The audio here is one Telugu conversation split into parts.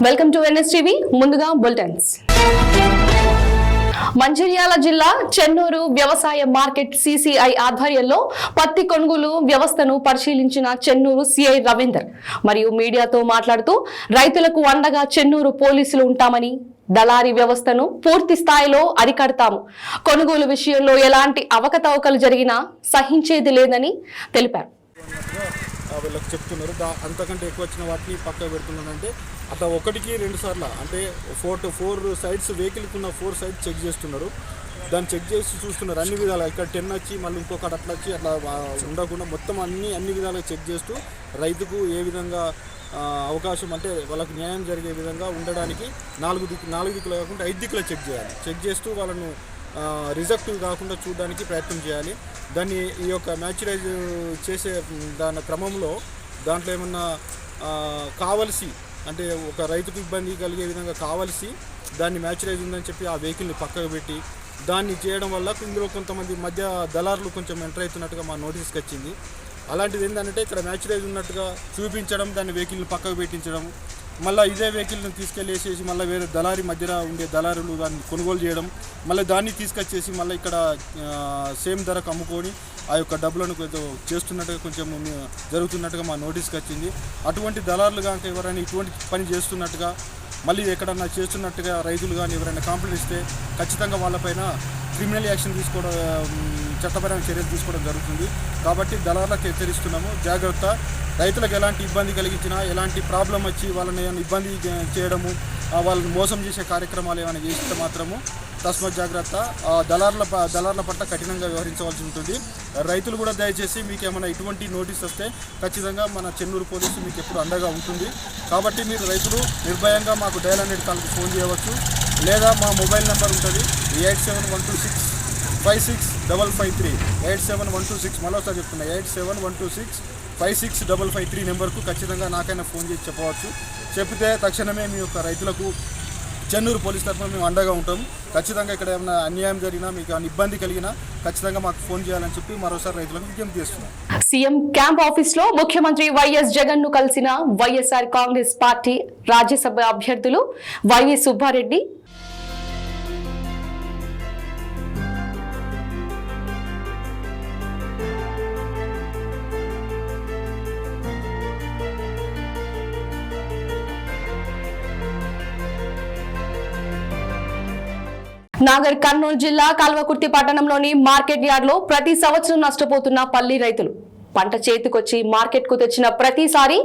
Welcome to NSTV. ముందుగా బులెటిన్స్. మంచిర్యాల జిల్లా చెన్నూరు వ్యవసాయ మార్కెట్ సిసిఐ ఆధ్వర్యంలో పత్తి కొనుగోలు వ్యవస్థను పరిశీలించిన చెన్నూరు సిఐ రవీందర్ మరియు మీడియాతో మాట్లాడుతూ రైతులకు అండగా చెన్నూరు పోలీసులు ఉంటామని, దళారీ వ్యవస్థను పూర్తి స్థాయిలో అరికడతాము, కొనుగోలు విషయంలో ఎలాంటి అవకతవకలు జరిగినా సహించేది లేదని తెలిపారు. వీళ్ళకి చెప్తున్నారు. అంతకంటే ఎక్కువ వచ్చిన వాటిని పక్కకు పెడుతున్నారంటే అట్లా ఒకటికి 2 సార్లు అంటే 4 సైడ్స్ వెహికల్కి ఉన్న 4 సైడ్స్ చెక్ చేస్తున్నారు. దాన్ని చెక్ చేసి చూస్తున్నారు అన్ని విధాలు. ఇక్కడ 10 వచ్చి మళ్ళీ ఇంకొకటి అట్లా వచ్చి అట్లా ఉండకుండా మొత్తం అన్ని విధాలుగా చెక్ చేస్తూ రైతుకు ఏ విధంగా అవకాశం అంటే వాళ్ళకి న్యాయం జరిగే విధంగా ఉండడానికి 4 దిక్కులు కాకుండా 5 దిక్కులు చెక్ చేయాలి. చెక్ చేస్తూ వాళ్ళను రిజెక్ట్ కాకుండా చూడడానికి ప్రయత్నం చేయాలి. దాన్ని ఈ యొక్క మ్యాచురైజ్ చేసే దాని క్రమంలో దాంట్లో ఏమన్నా కావలసి అంటే ఒక రైతుకు ఇబ్బంది కలిగే విధంగా కావలసి దాన్ని మ్యాచురైజ్ ఉందని చెప్పి ఆ వెహికల్ని పక్కకు పెట్టి దాన్ని చేయడం వల్ల ఇందులో కొంతమంది మధ్య దళారులు కొంచెం ఎంటర్ అవుతున్నట్టుగా మా నోటీస్కి వచ్చింది. అలాంటిది ఏంటంటే ఇక్కడ మ్యాచురైజ్ ఉన్నట్టుగా చూపించడం, దాన్ని వెహికల్ని పక్కకు పెట్టించడం, మళ్ళీ ఇదే వెహికల్ని తీసుకెళ్ళేసేసి మళ్ళీ వేరే దళారీ మధ్యలో ఉండే దళారులు దాన్ని కొనుగోలు చేయడం, మళ్ళీ దాన్ని తీసుకొచ్చేసి మళ్ళీ ఇక్కడ సేమ్ ధరకు అమ్ముకొని ఆ యొక్క డబ్బులను కొంచెం చేస్తున్నట్టుగా కొంచెం జరుగుతున్నట్టుగా మా నోటీస్కి వచ్చింది. అటువంటి దళారులు కనుక ఎవరైనా ఇటువంటి పని చేస్తున్నట్టుగా మళ్ళీ ఎక్కడన్నా చేస్తున్నట్టుగా రైతులు కానీ ఎవరైనా కంప్లైంట్ ఇస్తే ఖచ్చితంగా వాళ్ళపైన క్రిమినల్ యాక్షన్ తీసుకోవడం, చట్టపరమైన చర్యలు తీసుకోవడం జరుగుతుంది. కాబట్టి దళారులకు హెచ్చరిస్తున్నాము, జాగ్రత్త. రైతులకు ఎలాంటి ఇబ్బంది కలిగించినా, ఎలాంటి ప్రాబ్లం వచ్చి వాళ్ళని ఏమైనా ఇబ్బంది చేయడము, వాళ్ళని మోసం చేసే కార్యక్రమాలు ఏమైనా చేస్తే మాత్రము తస్మత్ జాగ్రత్త. దళారుల పట్ల కఠినంగా వ్యవహరించవలసి ఉంటుంది. రైతులు కూడా దయచేసి మీకు ఏమైనా ఇటువంటి నోటీస్ వస్తే ఖచ్చితంగా మన చెన్నూరు పోలీసు మీకు ఎప్పుడు అండగా ఉంటుంది. కాబట్టి మీరు రైతులు నిర్భయంగా మాకు డయల్ 100 కాల్కి ఫోన్ చేయవచ్చు, లేదా మా మొబైల్ నెంబర్ ఉంటుంది 8712656553 8712 మరోసారి చెప్తున్నా 8712656553 నెంబర్కు ఖచ్చితంగా నాకైనా ఫోన్ చేసి చెప్పవచ్చు. చెప్తే తక్షణమే మీ యొక్క రైతులకు చెన్నూరు పోలీస్ తరఫున మేము అండగా ఉంటాం. ఖచ్చితంగా ఇక్కడ ఏమైనా అన్యాయం జరిగినా, మీకు ఏమైనా ఇబ్బంది కలిగినా ఖచ్చితంగా మాకు ఫోన్ చేయాలని చెప్పి మరోసారి రైతులకు విజ్ఞప్తి చేస్తున్నాం. సీఎం క్యాంప్ ఆఫీస్ లో ముఖ్యమంత్రి వైఎస్ జగన్ ను కలిసిన వైఎస్ఆర్ కాంగ్రెస్ పార్టీ రాజ్యసభ అభ్యర్థులు వైవి సుబ్బారెడ్డి, నాగర్ కర్నూలు జిల్లా కల్వకుర్తి పట్టణంలోని మార్కెట్ యార్డ్ లో ప్రతి సంవత్సరం నష్టపోతున్న పల్లి రైతులు పంట చేతికొచ్చి మార్కెట్ కు తెచ్చిన ప్రతిసారి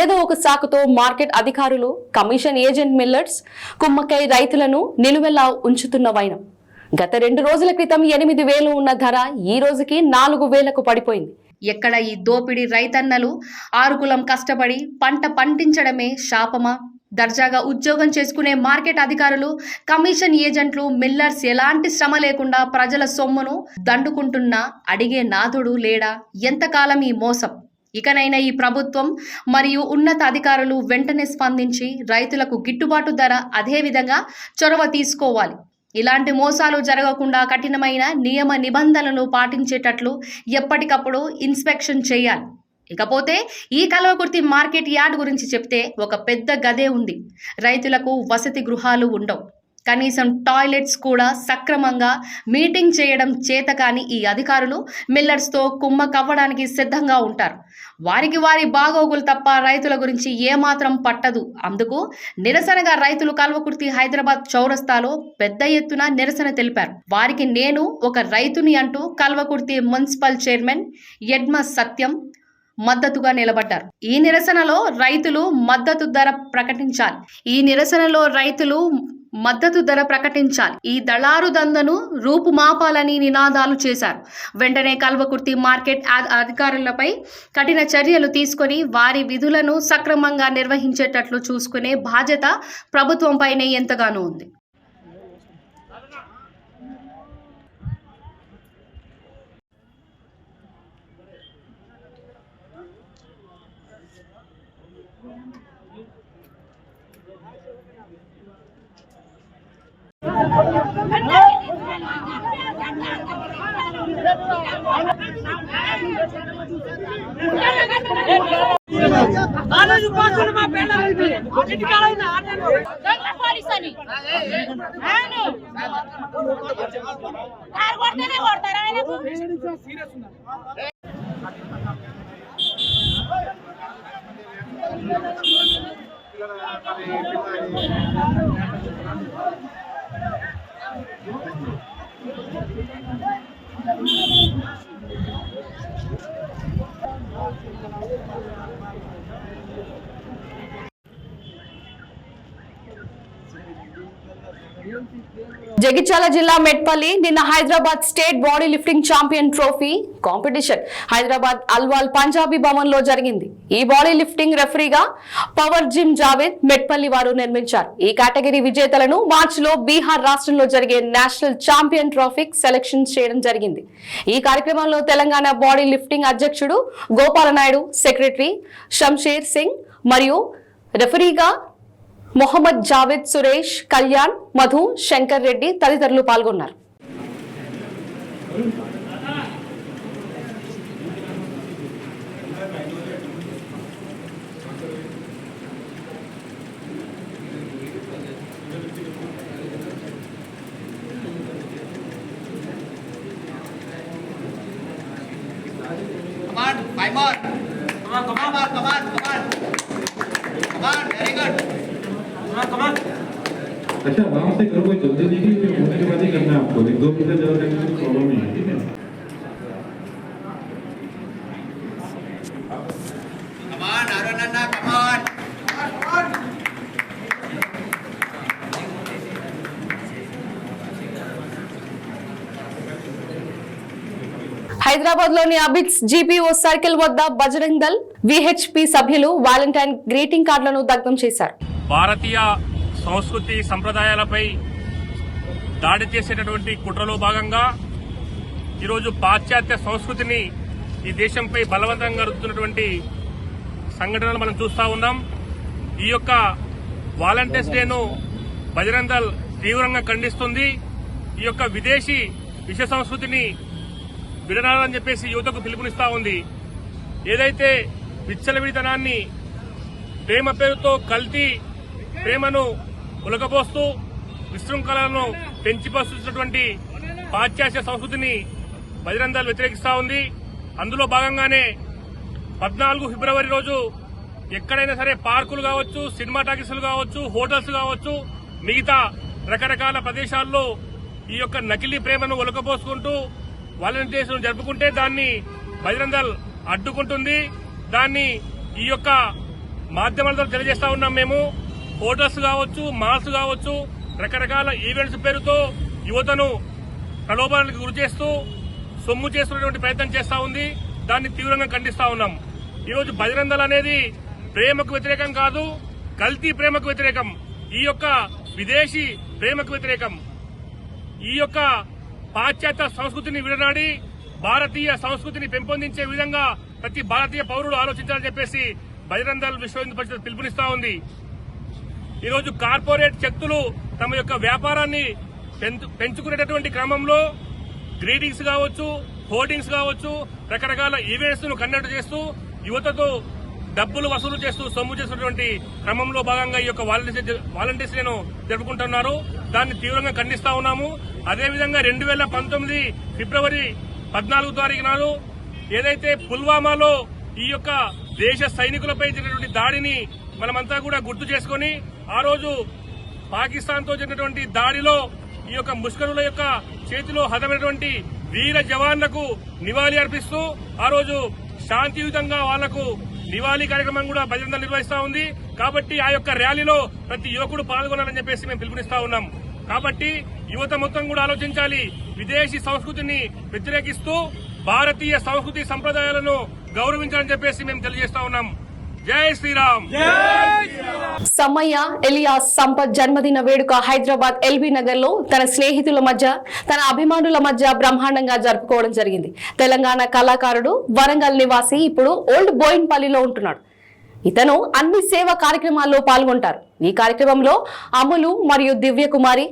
ఏదో ఒక సాకుతో మార్కెట్ అధికారులు, కమిషన్ ఏజెంట్ మిల్లర్స్ కుమ్మక్కై రైతులను నిలువెల్లా ఉంచుతున్న వైనం. గత 2 రోజుల క్రితం 8,000 ఉన్న ధర ఈ రోజుకి 4,000కు పడిపోయింది. ఎక్కడ ఈ దోపిడీ రైతన్నలు ఆరుకులం కష్టపడి పంట పండించడమే శాపమా? దర్జాగా ఉద్యోగం చేసుకునే మార్కెట్ అధికారులు, కమిషన్ ఏజెంట్లు, మిల్లర్స్ ఎలాంటి శ్రమ లేకుండా ప్రజల సొమ్మును దండుకుంటున్నా అడిగే నాథుడు లేడా? ఎంతకాలం ఈ మోసం? ఇకనైనా ఈ ప్రభుత్వం మరియు ఉన్నత అధికారులు వెంటనే స్పందించి రైతులకు గిట్టుబాటు ధర, అదేవిధంగా చొరవ తీసుకోవాలి. ఇలాంటి మోసాలు జరగకుండా కఠినమైన నియమ నిబంధనలు పాటించేటట్లు ఎప్పటికప్పుడు ఇన్స్పెక్షన్ చేయాలి. ఇకపోతే ఈ కల్వకుర్తి మార్కెట్ యార్డ్ గురించి చెప్తే ఒక పెద్ద గదే ఉంది. రైతులకు వసతి గృహాలు ఉండవు, కనీసం టాయిలెట్స్ కూడా సక్రమంగా మీటింగ్ చేయడం చేతకాని ఈ అధికారులు మిల్లర్స్తో కుమ్మకవ్వడానికి సిద్ధంగా ఉంటారు. వారికి వారి బాగోగులు తప్ప రైతుల గురించి ఏమాత్రం పట్టదు. అందుకు నిరసనగా రైతులు కల్వకుర్తి హైదరాబాద్ చౌరస్తాలో పెద్ద ఎత్తున నిరసన తెలిపారు. వారికి నేను ఒక రైతుని అంటూ కల్వకుర్తి మున్సిపల్ చైర్మన్ యడ్మ సత్యం మద్దతుగా నిలబడ్డారు. ఈ నిరసనలో రైతులు మద్దతు ధర ప్రకటించాలి. ఈ దళారు దందను రూపుమాపాలని నినాదాలు చేశారు. వెంటనే కల్వకుర్తి మార్కెట్ అధికారులపై కఠిన చర్యలు తీసుకొని వారి విధులను సక్రమంగా నిర్వహించేటట్లు చూసుకునే బాధ్యత ప్రభుత్వంపైనే ఎంతగానో ఉంది. కాలేజీ పాఠశాల మా పేద జగిత్యాల జిల్లా మెట్పల్లి నిన్న Hyderabad state body lifting champion trophy competition Hyderabad Alwal Punjabi Bhavan లో జరిగింది. ఈ బాడీ లిఫ్టింగ్ రెఫరీగా పవర్ జిమ్ జావేద్ మెట్పల్లి వారు నిర్మించారు. ఈ కేటగిరీ విజేతలను మార్చి లో బీహార్ రాష్ట్రంలో జరిగే నేషనల్ ఛాంపియన్ ట్రోఫీకి సెలెక్షన్ చేయడం జరిగింది. ఈ కార్యక్రమంలో తెలంగాణ బాడీ లిఫ్టింగ్ అధ్యక్షుడు గోపాలనాయుడు, సెక్రటరీ షంషేర్ సింగ్ మరియు రెఫరీగా మొహమ్మద్ జావేద్, సురేష్, కళ్యాణ్, మధు, శంకర్ రెడ్డి తదితరులు పాల్గొన్నారు. अच्छा आराम से करो, कोई जल्दी नहीं, फिर होने के बाद ही करना है आपको. 1-2 मिनट ज़्यादा करने की प्रॉब्लम नहीं है. ठीक है. Come on, Arunanna, come on. Hyderabad లోని అబిడ్స్ జీపీఓ సర్కిల్ వద్ద బజరంగ్ దళ్ విహెచ్పి సభ్యులు వాలంటైన్ గ్రీటింగ్ కార్డులను దగ్ధం చేశారు. భారతీయ సంస్కృతి సంప్రదాయాలపై దాడి చేసేటటువంటి కుట్రలో భాగంగా ఈరోజు పాశ్చాత్య సంస్కృతిని ఈ దేశంపై బలవంతంగా రుద్దుతున్నటువంటి సంఘటనలు మనం చూస్తూ ఉన్నాం. ఈ యొక్క వాలంటీర్స్ డేను బజరంగ్ దళ్ తీవ్రంగా ఖండిస్తుంది. ఈ యొక్క విదేశీ విష సంస్కృతిని విడనాలని చెప్పేసి యువతకు పిలుపునిస్తా ఉంది. ఏదైతే విచ్చలవిడితనాన్ని ప్రేమ పేరుతో కల్తీ ప్రేమను ఉలకబోస్తూ విశృంఖలను పెంచిపోస్తున్నటువంటి పాశ్చాత్య సంస్కృతిని బజరంగ్ దళ్ వ్యతిరేకిస్తా ఉంది. అందులో భాగంగానే 14 ఫిబ్రవరి రోజు ఎక్కడైనా సరే పార్కులు కావచ్చు, సినిమా టాకీసులు కావచ్చు, హోటల్స్ కావచ్చు, మిగతా రకరకాల ప్రదేశాల్లో ఈ యొక్క నకిలీ ప్రేమను ఒలకబోసుకుంటూ వాలంటీర్స్ జరుపుకుంటే దాన్ని బజరంగ్ దళ్ అడ్డుకుంటుంది. దాన్ని ఈ యొక్క మాధ్యమాలతో తెలియజేస్తా ఉన్నాం. మేము హోటల్స్ కావచ్చు, మాల్స్ కావచ్చు, రకరకాల ఈవెంట్స్ పేరుతో యువతను ప్రలోభాలకు గురి చేస్తూ సొమ్ము చేస్తున్నటువంటి ప్రయత్నం చేస్తా ఉంది. దాన్ని తీవ్రంగా ఖండిస్తా ఉన్నాం. ఈరోజు బజరంగ్ దళ్ అనేది ప్రేమకు వ్యతిరేకం కాదు, కల్తీ ప్రేమకు వ్యతిరేకం, ఈ యొక్క విదేశీ ప్రేమకు వ్యతిరేకం. ఈ యొక్క పాశ్చాత్య సంస్కృతిని విడనాడి భారతీయ సంస్కృతిని పెంపొందించే విధంగా ప్రతి భారతీయ పౌరుడు ఆలోచించాలని చెప్పేసి బజరంగ్ దళ్ విశ్వ హిందూ పరిషత్ పిలుపునిస్తా ఉంది. ఈరోజు కార్పొరేట్ శక్తులు తమ యొక్క వ్యాపారాన్ని పెంచుకునేటటువంటి క్రమంలో గ్రీటింగ్స్ కావచ్చు, హోర్డింగ్స్ కావచ్చు, రకరకాల ఈవెంట్స్ ను కండక్ట్ చేస్తూ యువతతో డబ్బులు వసూలు చేస్తూ సొమ్ము చేస్తున్నటువంటి క్రమంలో భాగంగా ఈ యొక్క వాలంటీర్స్ ను జరుపుకుంటున్నారు. దాన్ని తీవ్రంగా ఖండిస్తా ఉన్నాము. అదేవిధంగా 2019 ఫిబ్రవరి 14 తారీఖు నాడు ఏదైతే పుల్వామాలో ఈ యొక్క దేశ సైనికులపై జరిగినటువంటి దాడిని మనమంతా కూడా గుర్తు చేసుకుని ఆ రోజు పాకిస్తాన్ తో జరిగినటువంటి దాడిలో ఈ యొక్క ముష్కరుల యొక్క చేతిలో హతమైనటువంటి వీర జవాన్లకు నివాళి అర్పిస్తూ ఆ రోజు శాంతియుతంగా వాళ్లకు నివాళి కార్యక్రమం కూడా బజరంగ్ దళ్ నిర్వహిస్తా ఉంది. కాబట్టి ఆ యొక్క ర్యాలీలో ప్రతి యువకుడు పాల్గొనాలని చెప్పేసి మేము పిలుపునిస్తా ఉన్నాం. కాబట్టి యువత మొత్తం కూడా ఆలోచించాలి. విదేశీ సంస్కృతిని వ్యతిరేకిస్తూ భారతీయ సంస్కృతి సంప్రదాయాలను గౌరవించాలని చెప్పేసి మేము తెలియజేస్తా ఉన్నాం. జై శ్రీరామ్. సమ్మయ్య ఎలియాస్ సంపత్ జన్మదిన వేడుక హైదరాబాద్ ఎల్బీ నగర్ లో తన స్నేహితుల మధ్య, తన అభిమానుల మధ్య బ్రహ్మాండంగా జరుపుకోవడం జరిగింది. తెలంగాణ కళాకారుడు, వరంగల్ నివాసి, ఇప్పుడు ఓల్డ్ బోయిన్పల్లిలో ఉంటున్నాడు. ఇతను అన్ని సేవా కార్యక్రమాల్లో పాల్గొంటారు. ఈ కార్యక్రమంలో అమలు మరియు దివ్య కుమారి,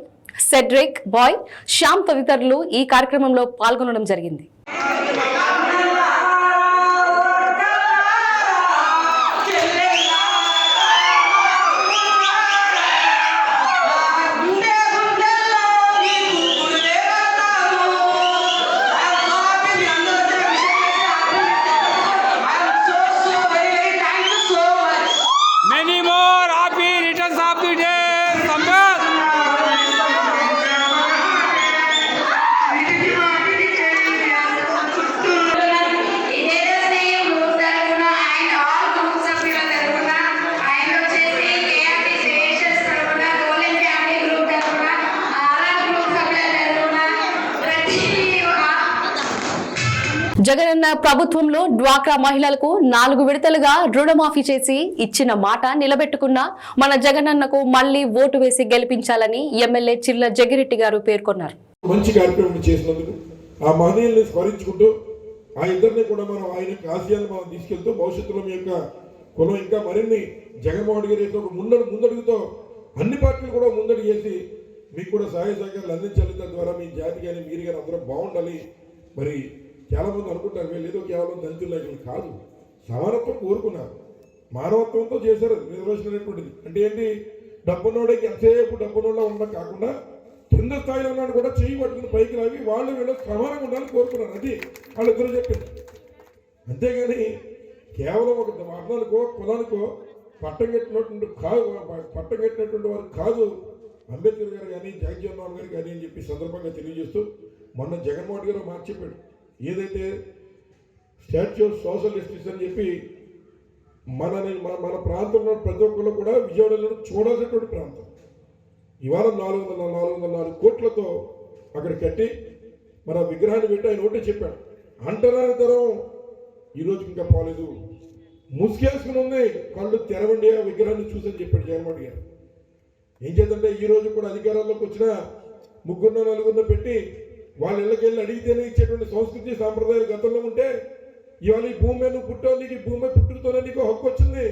సెడ్రిక్, బాయ్, శ్యామ్ తదితరులు ఈ కార్యక్రమంలో పాల్గొనడం జరిగింది. జగనన్న ప్రభుత్వంలో డ్వాక్రా మహిళలకు 4 విడతలుగా రుణమాఫీ చేసి ఇచ్చిన మాట నిలబెట్టుకున్న మన జగనన్నకు మళ్లీ ఓటు వేసి గెలిపించాలని ఎమ్మెల్యే చిర్ల జగిరెడ్డి గారు పేర్కొన్నారు. మంచి కార్యక్రమం చేసినందుకు ఆ మహనీయుల్ని స్మరించుకుంటూ ఆ ఇద్దరిని కూడా మనం ఆయన ఆశయాలు మనం తీసుకెళ్తూ భవిష్యత్తులో మీ యొక్క కులం ఇంకా మరిన్ని జగన్మోహన్ గారి యొక్క ముందడుగుతో అన్ని పార్టీలు కూడా ముందడుగు చేసి మీకు కూడా సహాయ సహకారాలు అందించాలి. తద్వారా మీ జాతి కానీ మీరు కానీ అందరూ బాగుండాలి. మరి చాలా మంది అనుకుంటారు వీళ్ళు ఏదో కేవలం దళితుల నాయకులు కాదు, సమానత్వం కోరుకున్నారు, మానవత్వంతో చేశారు రిజర్వేషన్ అనేటువంటిది. అంటే ఏంటి, డబ్బున్నోడికి ఎంతసేపు డబ్బున్నోళ్ళ ఉండడం కాకుండా కింద స్థాయిలో ఉన్నాడు కూడా చెయ్యి పట్టుకుని పైకి రావి వాళ్ళు వీళ్ళు సమానంగా ఉండాలని కోరుకున్నారు. అది వాళ్ళిద్దరూ చెప్పింది. అంతేగాని కేవలం ఒక వర్ణానికో కులానికో పట్టం కట్టినటువంటి వారు కాదు అంబేద్కర్ గారు కానీ జగజ్జీవన్ రామ్ గారు కానీ అని చెప్పి సందర్భంగా తెలియజేస్తూ మొన్న జగన్మోహన్ గారు మాట చెప్పాడు. ఏదైతే స్టాచ్యూ ఆఫ్ సోషల్ జస్టిస్ అని చెప్పి మన ప్రాంతంలో ప్రతి ఒక్కరు కూడా విజయవాడలో చూడాల్సినటువంటి ప్రాంతం ఇవాళ 404 కోట్లతో అక్కడ కట్టి మన విగ్రహాన్ని పెట్టి ఆయన ఒకటే చెప్పాడు. అంటరాని తరం ఈరోజు ఇంకా పోలేదు, ముసుగేసుకుని ఉంది, కళ్ళు తెరవండి ఆ విగ్రహాన్ని చూసని చెప్పాడు జగన్మోహన్ గారు. ఏం చేద్దంటే ఈ రోజు కూడా అధికారంలోకి వచ్చిన 3-4 పెట్టి వాళ్ళ ఇళ్ళకి వెళ్ళి అడిగితేనే ఇచ్చేటువంటి సంస్కృతి సాంప్రదాయాలు గతంలో ఉంటే ఇవాళ ఈ భూమి నువ్వు పుట్టావు, నీకు ఈ భూమి పుట్టుకతోనే నీకు హక్కు వచ్చింది,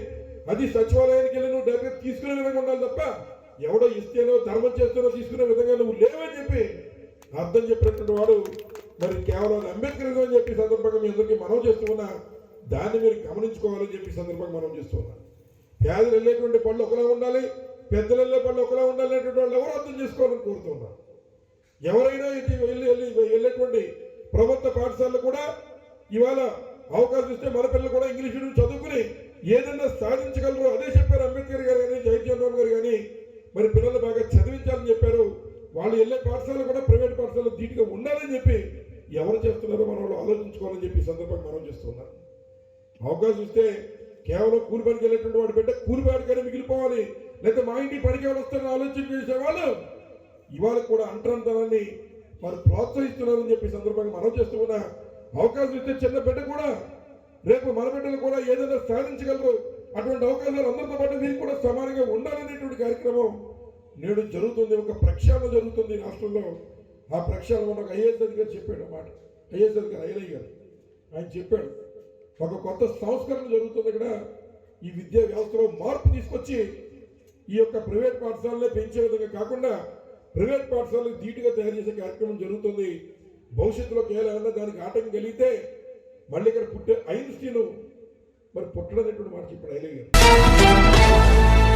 అది సచివాలయానికి వెళ్ళి నువ్వు డైరెక్ట్ తీసుకునే విధంగా ఉండాలి తప్ప ఎవడో ఇస్తేనో ధర్మం చేస్తేనో తీసుకునే విధంగా నువ్వు లేవని చెప్పి అర్థం చెప్పినటువంటి వాడు మరి కేవలం అంబేద్కర్ అని చెప్పి సందర్భంగా మీ అందరికీ మనం చేస్తున్నా దాన్ని మీరు గమనించుకోవాలని చెప్పి సందర్భంగా మనం చేస్తున్నా. పేదలు వెళ్ళేటువంటి పళ్ళు ఒకలా ఉండాలి, పెద్దలు వెళ్ళే పళ్ళు ఒకలా ఉండాలి అనేటువంటి వాళ్ళు ఎవరు అర్థం చేసుకోవాలని కోరుతున్నారు. ఎవరైనా వెళ్ళేటువంటి ప్రభుత్వ పాఠశాలలు కూడా ఇవాళ అవకాశం ఇస్తే మన పిల్లలు కూడా ఇంగ్లీష్ మీడియం చదువుకుని ఏదైనా సాధించగలరు. అదే చెప్పారు అంబేద్కర్ గారు కానీ జగజ్జీవన్ రామ్ గారు కానీ. మరి పిల్లలు బాగా చదివించాలని చెప్పారు. వాళ్ళు వెళ్ళే పాఠశాలలు కూడా ప్రైవేట్ పాఠశాలలు ధీటుగా ఉండాలని చెప్పి ఎవరు చేస్తున్నారో మనం వాళ్ళు ఆలోచించుకోవాలని చెప్పి సందర్భంగా మనం చేస్తున్నారు. అవకాశం ఇస్తే కేవలం కూలి పనికి వెళ్ళేటువంటి వాడు బిడ్డ కూలి పనికైనా మిగిలిపోవాలి, లేకపోతే మా ఇంటి పనికి ఎవరు వస్తారని ఆలోచన చేసేవాళ్ళు ఇవాళ కూడా అంటరాంతరాన్ని వారు ప్రోత్సహిస్తున్నారని చెప్పి సందర్భంగా మనం చేస్తున్నా. అవకాశం ఇస్తే చిన్న బిడ్డ కూడా రేపు మన బిడ్డలు కూడా ఏదైనా సాధించగలరు. అటువంటి అవకాశాలు అందరితో పాటు మీరు కూడా సమానంగా ఉండాలనేటువంటి కార్యక్రమం నేడు జరుగుతుంది. ఒక ప్రక్షాళన జరుగుతుంది రాష్ట్రంలో. ఆ ప్రక్షాళన మనకు ఐఏఎస్ అధికారి చెప్పాడు అన్నమాట. ఐఏఎస్ అధికారి ఐలయ్య గారు ఆయన చెప్పాడు ఒక కొత్త సంస్కరణ జరుగుతుంది ఇక్కడ. ఈ విద్యా వ్యవస్థలో మార్పు తీసుకొచ్చి ఈ యొక్క ప్రైవేట్ పాఠశాలనే పెంచే విధంగా కాకుండా ప్రైవేట్ పాఠశాలకు ధీటుగా తయారు చేసే కార్యక్రమం జరుగుతుంది. భవిష్యత్తులో కేవలం దానికి ఆటంకం కలిగితే మళ్ళీ ఇక్కడ పుట్టే ఐన్స్టీన్ మరి పుట్టడం అనేటువంటి మాట చెప్పాడు ఐలయ్య గారు.